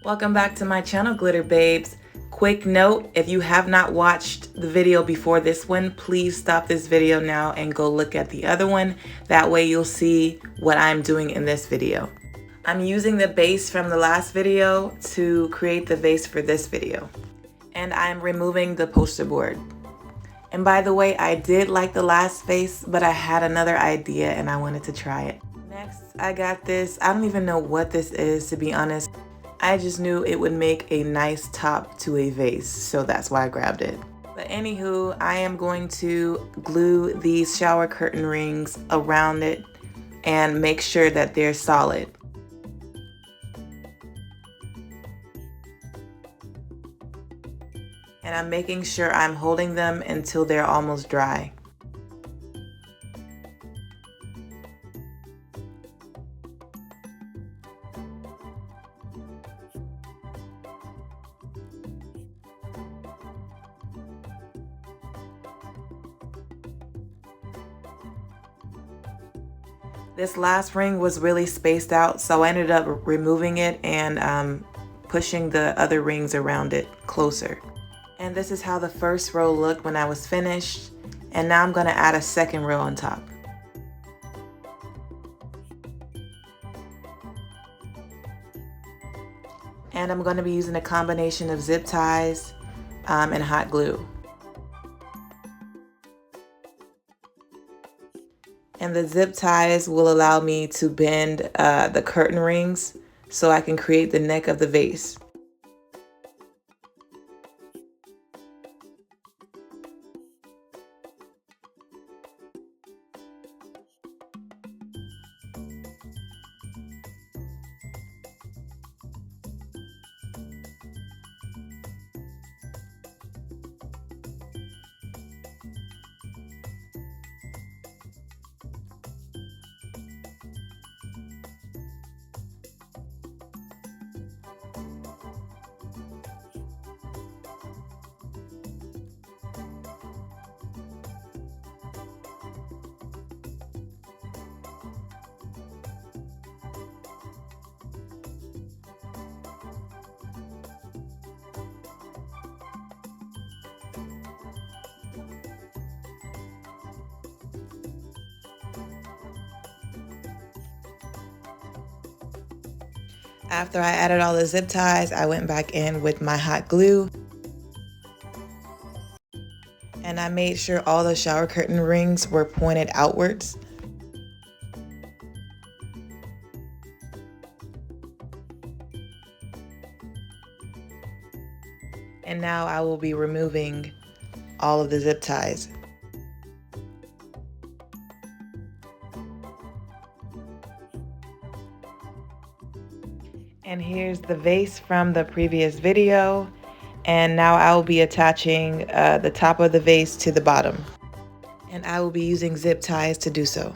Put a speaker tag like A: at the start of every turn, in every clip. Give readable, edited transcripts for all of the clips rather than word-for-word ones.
A: Welcome back to my channel, Glitter Babes. Quick note, if you have not watched the video before this one, please stop this video now and go look at the other one. That way you'll see what I'm doing in this video. I'm using the base from the last video to create the vase for this video. And I'm removing the poster board. And by the way, I did like the last vase, but I had another idea and I wanted to try it. Next, I got this. I don't even know what this is, to be honest. I just knew it would make a nice top to a vase, so that's why I grabbed it. But anywho, I am going to glue these shower curtain rings around it and make sure that they're solid. And I'm making sure I'm holding them until they're almost dry. This last ring was really spaced out, so I ended up removing it and pushing the other rings around it closer. And this is how the first row looked when I was finished. And now I'm going to add a second row on top. And I'm going to be using a combination of zip ties and hot glue. And the zip ties will allow me to bend the curtain rings so I can create the neck of the vase. After I added all the zip ties, I went back in with my hot glue. And I made sure all the shower curtain rings were pointed outwards. And now I will be removing all of the zip ties. And here's the vase from the previous video. And now I will be attaching the top of the vase to the bottom. And I will be using zip ties to do so.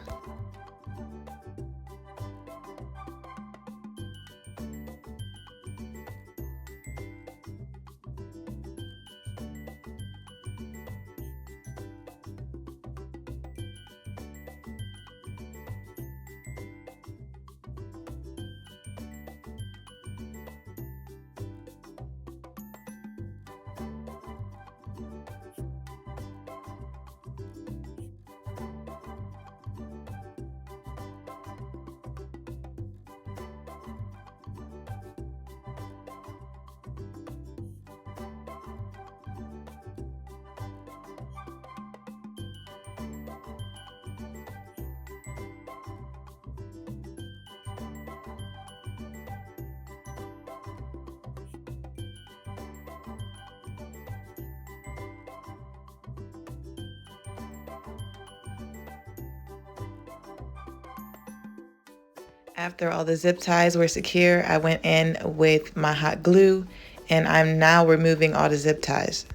A: After all the zip ties were secure, I went in with my hot glue and I'm now removing all the zip ties.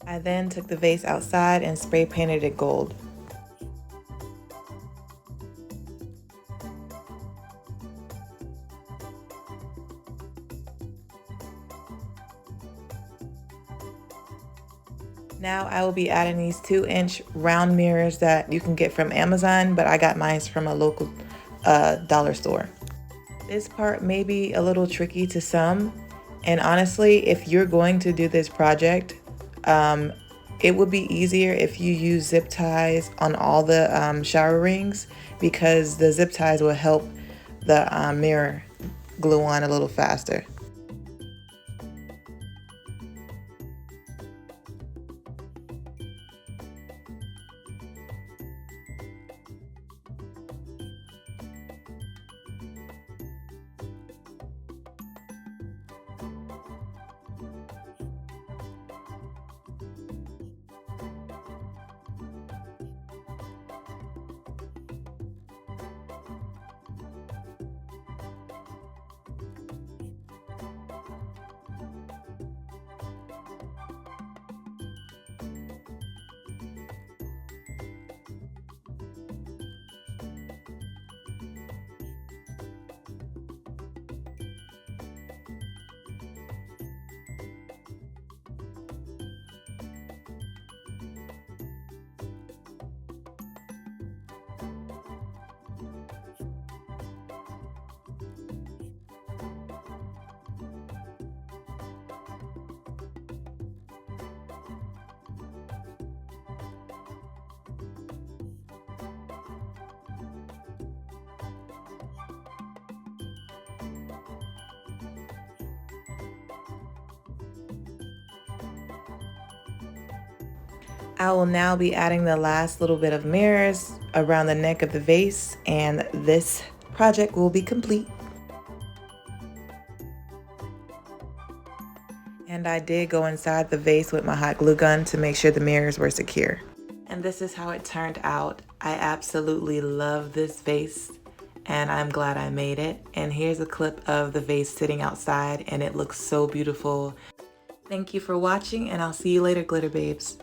A: I then took the vase outside and spray painted it gold. Now I will be adding these 2-inch round mirrors that you can get from Amazon, but I got mine from a local dollar store. This part may be a little tricky to some, and honestly, if you're going to do this project, it would be easier if you use zip ties on all the shower rings, because the zip ties will help the mirror glue on a little faster. I will now be adding the last little bit of mirrors around the neck of the vase, and this project will be complete. And I did go inside the vase with my hot glue gun to make sure the mirrors were secure. And this is how it turned out. I absolutely love this vase, and I'm glad I made it. And here's a clip of the vase sitting outside, and it looks so beautiful. Thank you for watching, and I'll see you later, glitter babes.